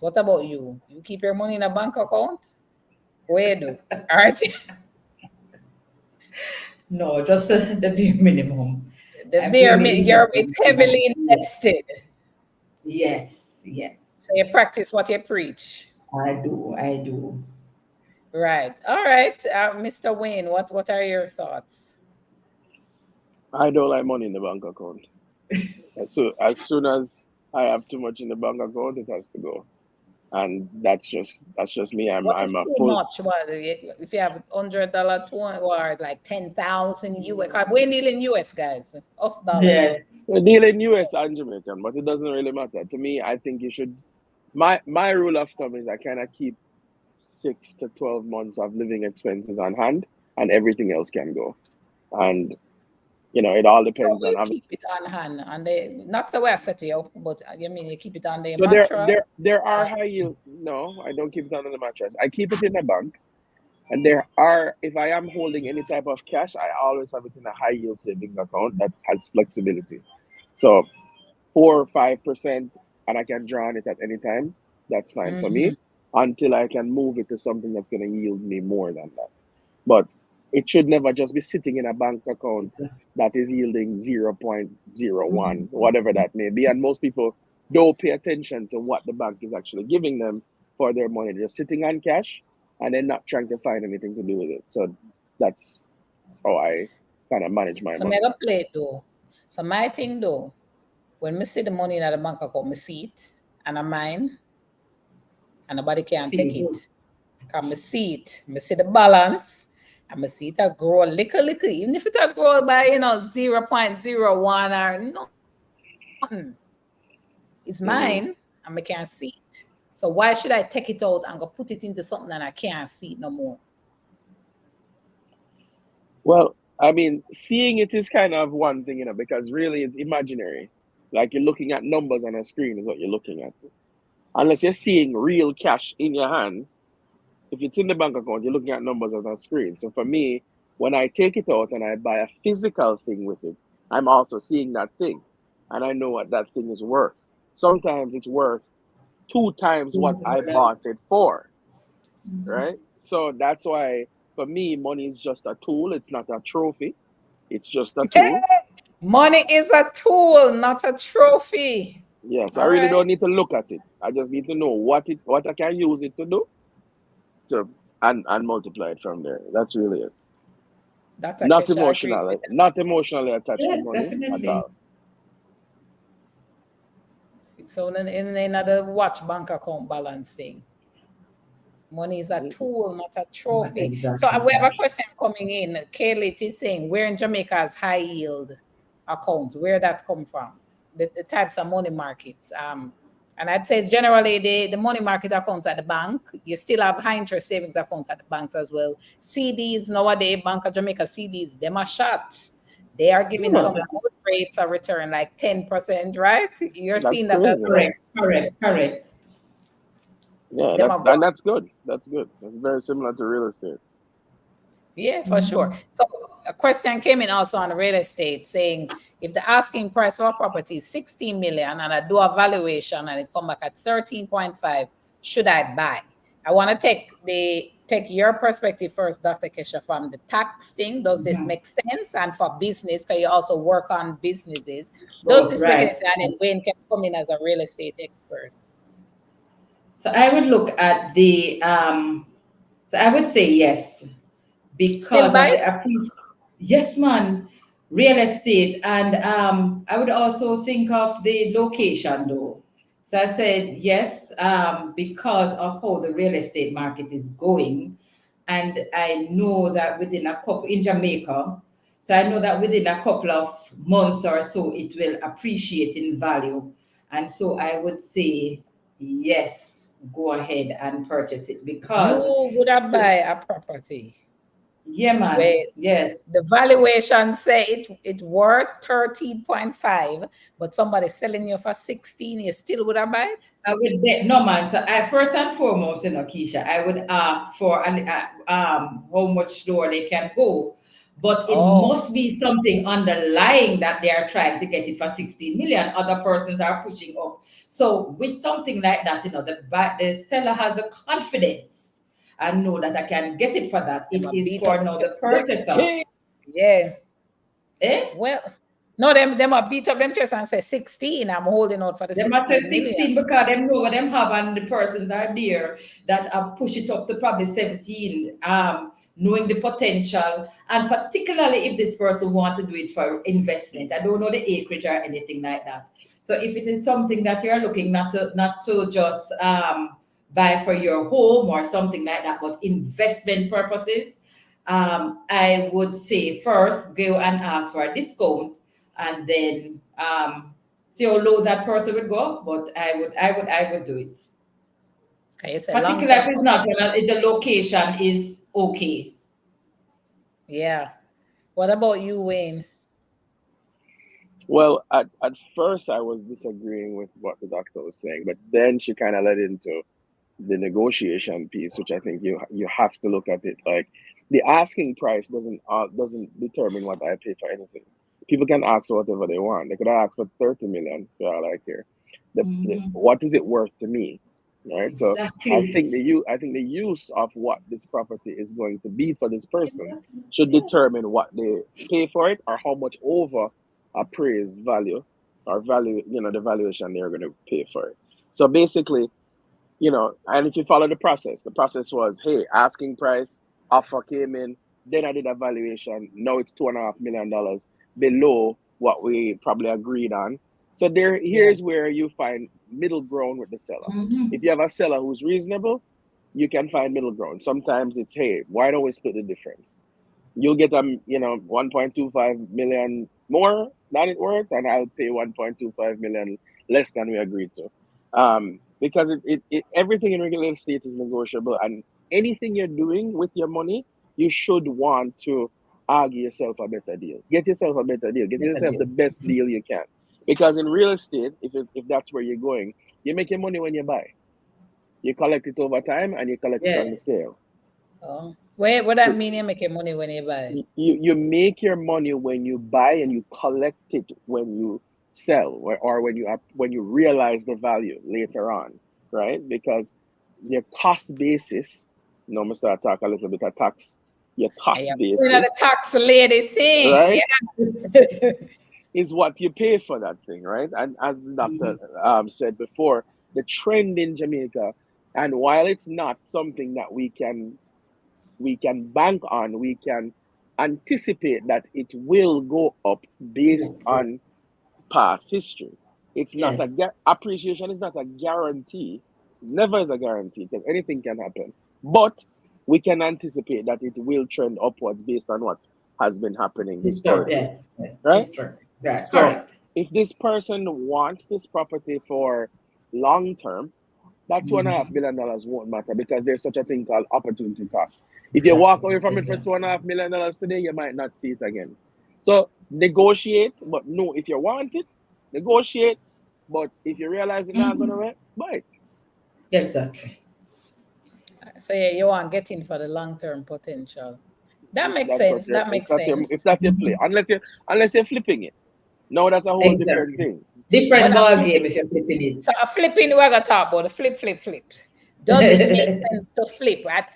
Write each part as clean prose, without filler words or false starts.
What about you? You keep your money in a bank account? Where do? All right. No, just the bare minimum. The I beer, purely it's invest in my, heavily invested. yes, yes. So you practice what you preach. I do, I do. Right. All right. Mr. Wayne, what are your thoughts? I don't like money in the bank account. As soon as I have too much in the bank account, it has to go. And that's just me. I'm What is I'm a too full much? What if you have $100 or like 10,000 US? 'Cause we deal in US, guys. Us Yes. dollars. we deal in US and Jamaican, but it doesn't really matter. To me, I think you should my rule of thumb is I kinda keep 6 to 12 months of living expenses on hand and everything else can go. And it all So depends on we having. keep it on hand, and they not the way I set you up, but you mean you keep it on the So there mattress? there there are Or high yield. No, I don't keep it under the mattress. I keep it in the bank. And there are, if I am holding any type of cash, I always have it in a high yield savings account that has flexibility. So 4 or 5%, and I can draw on it at any time. That's fine for Mhm. me until I can move it to something that's going to yield me more than that. But it should never just be sitting in a bank account that is yielding 0.01, whatever that may be. And most people don't pay attention to what the bank is actually giving them for their money. They're just sitting on cash and they're not trying to find anything to do with it. So that's how I kind of manage my So money. mega play it though. So my thing though, when me see the money in the bank account, me see it and I mine, and nobody can Feel take good. it. Cause me see it, me see the balance, and me see it a grow little, even if it a grow by 0.01 or nothing, it's Mhm. mine and me can't see it. So why should I take it out and go put it into something and I can't see it no more? Well, I mean, seeing it is kind of one thing, because really it's imaginary. Like you're looking at numbers on a screen is what you're looking at. Unless you're seeing real cash in your hand, if it's in the bank account, you're looking at numbers on a screen. So for me, when I take it out and I buy a physical thing with it, I'm also seeing that thing. And I know what that thing is worth. Sometimes it's worth 2 times what I bought it for, right? So that's why for me, money is just a tool. It's not a trophy. It's just a tool. Money is a tool, not a trophy. Yeah, so I All really right. don't need to look at it. I just need to know what I can use it to do to and multiply it from there. That's really it. That I Not Kesha agreed emotionally, with that. not emotionally attached to Yes, money at definitely. all. So in another watch bank account balance thing. Money is a Mm-mm. tool, not a Not trophy. So exactly. we have a question coming in. Kaylee is saying, where in Jamaica's high yield accounts, where that come from? The types of money markets. And I'd say it's generally the money market accounts at the bank. You still have high interest savings account at the banks as well. CDs nowadays, Bank of Jamaica CDs, them are shot. They are giving Yes, some good rates of return, like 10%, right? You're That's seeing that as crazy. well. correct, correct, correct. Yeah, Them that's are and that's good. That's good. That's very similar to real estate. Yeah, for sure. So a question came in also on real estate saying if the asking price of a property is 16 million and I do a valuation and it come back at 13.5, should I buy? I want to take your perspective first, Dr. Kesha, from the tax thing. Does this Mhm. make sense? And for business, can you also work on businesses? Does Oh, this make any right. sense? And then Wayne can come in as a real estate expert. So I would look at so I would say yes Still because of buy the it? yes, man, real estate, and I would also think of the location though. So I said yes because of how the real estate market is going, and I know that within a couple in Jamaica. So I know that within a couple of months or so, it will appreciate in value. And so I would say, yes, go ahead and purchase it because, You would have buy a property yeah, man, where yes, the valuation say it worth 13.5, but somebody selling you for 16, you still would have buy it? I would bet no man. So I first and foremost, Keisha, I would ask for how much lower they can go. but it must be something underlying that they are trying to get it for 16 million. Other persons are pushing up. So with something like that, the seller has the confidence and know that I can get it for that. It is for now the purchaser. Yeah. Eh? Well, no, them are beat up them chest and say 16. I'm holding out for the They 16 must say million. 16 because them know what them have and the persons are there that have push it up to probably 17, knowing the potential, and particularly if this person want to do it for investment. I don't know the acreage or anything like that. So if it is something that you're looking not to just buy for your home or something like that, but investment purposes, I would say first go and ask for a discount and then see how low that person would go. But I would do it. Okay, you say Particularly if it's not if the location is okay. Yeah. What about you, Wayne? Well, at first I was disagreeing with what the doctor was saying, but then she kind of led into the negotiation piece, which I think you have to look at it like the asking price doesn't determine what I pay for anything. People can ask for whatever they want. They could ask for 30 million for all I care. What is it worth to me, right? So Exactly. I think the use of what this property is going to be for this person should determine what they pay for it or how much over appraised value or value, the valuation they're going to pay for it. So basically, and if you follow the process was, hey, asking price, offer came in, then I did a valuation. Now it's $2.5 million below what we probably agreed on. So here's where you find middle ground with the seller. If you have a seller who's reasonable, you can find middle ground. Sometimes it's, hey, why don't we split the difference? You'll get 1.25 million more than it worth, and I'll pay 1.25 million less than we agreed to. Because everything in real estate is negotiable, and anything you're doing with your money, you should want to argue yourself a better deal. Get yourself a better deal. Get yourself the best deal you can. Because in real estate, if that's where you're going, you make your money when you buy. You collect it over time, and you collect it on the sale. Oh, what that mean? You make your money when you buy? You make your money when you buy, and you collect it when you sell, or when you realize the value later on, right? Because your cost basis, I'm start talk a little bit of tax. Your cost basis, the tax lady thing, right? Yeah. Is what you pay for that thing, right? And as the doctor said before, the trend in Jamaica, and while it's not something that we can bank on, we can anticipate that it will go up based on past history. It's not appreciation is not a guarantee. Never is a guarantee, because anything can happen. But we can anticipate that it will trend upwards based on what has been happening historically. Yes, right? Right. So Correct. if this person wants this property for long term, that $2.5 million won't matter, because there's such a thing called opportunity cost. If you walk away from it for $2.5 million today, you might not see it again. So negotiate, but no, if you want it, negotiate. But if you realize it's not gonna work, buy it. Exactly. So yeah, you want getting for the long-term potential. That makes That's sense. That makes sense. If that's your play, unless you're flipping it. No, that's a whole different thing. Different ball game if you're flipping it. So a flipping, we're gonna talk about the flip. Does it make sense to flip? Right?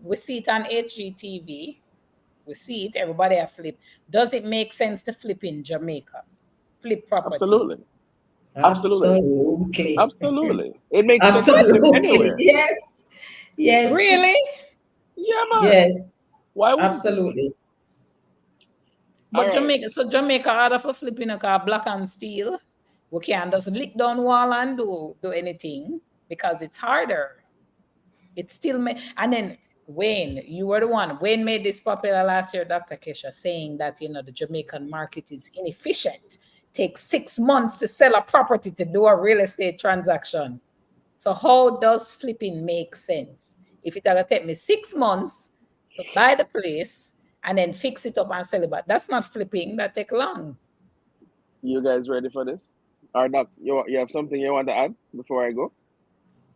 We see it on HGTV. We see it. Everybody have flip. Does it make sense to flip in Jamaica? Flip properties. Absolutely. It makes sense to flip anywhere. Yes. Really? Yeah, man. Yes. Why wouldn't absolutely? But Jamaica order for flipping a car black and steel. We can't just lick down wall and do anything, because it's harder. It still and then Wayne, you were the one. Wayne made this popular last year, Dr. Kesha, saying that the Jamaican market is inefficient. Takes 6 months to sell a property to do a real estate transaction. So how does flipping make sense? If it's gonna take me 6 months to buy the place and then fix it up and sell it, but that's not flipping. That take long. You guys ready for this? Or not? You have something you want to add before I go?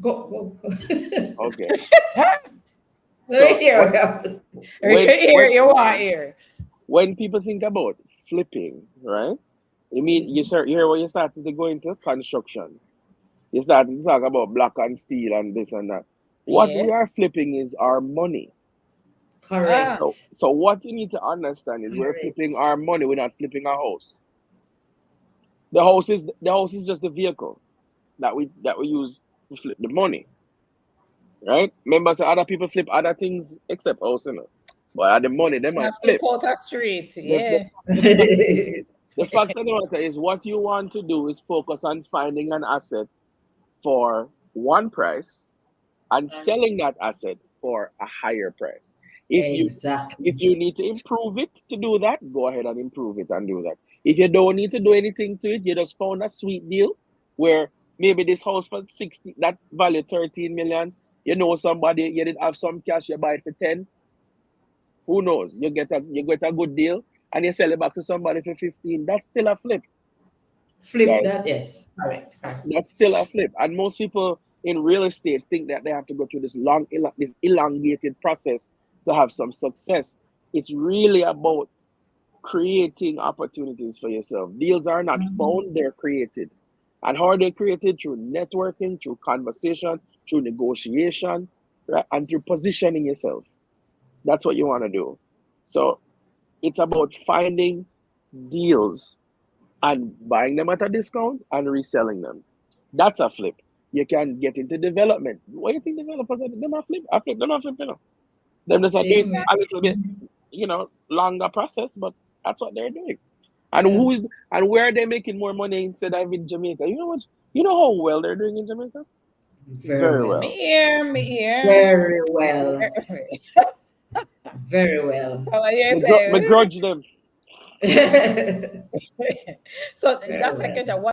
Go. Okay. So, you want here. when people think about flipping, right? You mean you hear what you started to go into construction. You started to talk about black and steel and this and that. What Yeah. we are flipping is our money. Correct. So what you need to understand is we're flipping our money. We're not flipping our house. The house is just the vehicle that we use to flip the money, right? Remember, so other people flip other things except house, you know. But the money they might Flip flip. out a street. The, Yeah. the fact of the matter is, what you want to do is focus on finding an asset for one price and selling that asset for a higher price. Exactly. If you need to improve it to do that, go ahead and improve it and do that. If you don't need to do anything to it, you just found a sweet deal where maybe this house for 60, that value 13 million, you know somebody, you did have some cash, you buy it for 10. Who knows? You get a good deal and you sell it back to somebody for 15. That's still a flip. Flip Guys, that, yes. Correct. that's still a flip. And most people in real estate think that they have to go through this this elongated process to have some success. It's really about creating opportunities for yourself. Deals are not found, they're created. And how are they created? Through networking, through conversation, through negotiation, right? And through positioning yourself. That's what you want to do. So it's about finding deals and buying them at a discount and reselling them. That's a flip. You can get into development. What do you think developers are? They're not flip. I flip. They're not flip. You know, they're just doing a little bit, longer process, but that's what they're doing. And where are they making more money instead of in Jamaica? You know what? You know how well they're doing in Jamaica? Very well. Me here. Very well. Very well. What you say? Begrudge them. So that's a question.